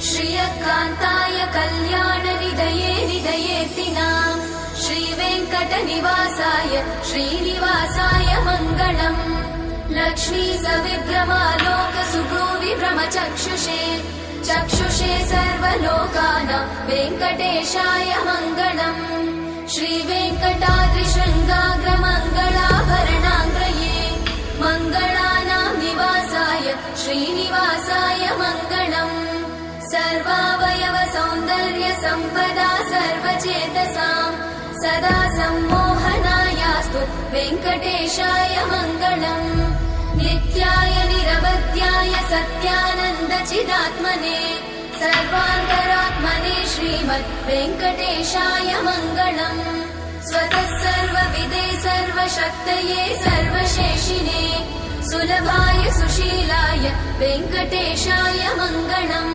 श्रियकान्ताय कल्याणनिधये निधयेऽर्तिनाम् श्रीवेङ्कटनिवासाय श्रीनिवासाय मङ्गलम्। लक्ष्मी सविभ्रमालोक सुभ्रूविभ्रमचक्षुषे चक्षुषे सर्वलोकानां वेङ्कटेशाय मङ्गलम्। श्रीवेङ्कटाद्रिशृङ्गाग्रमङ्गलाभरणाङ्ग्रये मङ्गलानां निवासाय श्रीनिवासाय मङ्गलम्। सर्वावयव सौन्दर्य सम्पदा सर्वचेतसां सदा सम्मोहनायास्तु वेङ्कटेशाय मङ्गलम्। नित्याय निरवध्याय सत्यानन्दचिदात्मने सर्वान्तरात्मने श्रीमद् वेङ्कटेशाय मङ्गलम्। स्वतः सर्वविदे सर्वशक्तये सर्वशेषिने सुलभाय सुशीलाय वेङ्कटेशाय मङ्गलम्।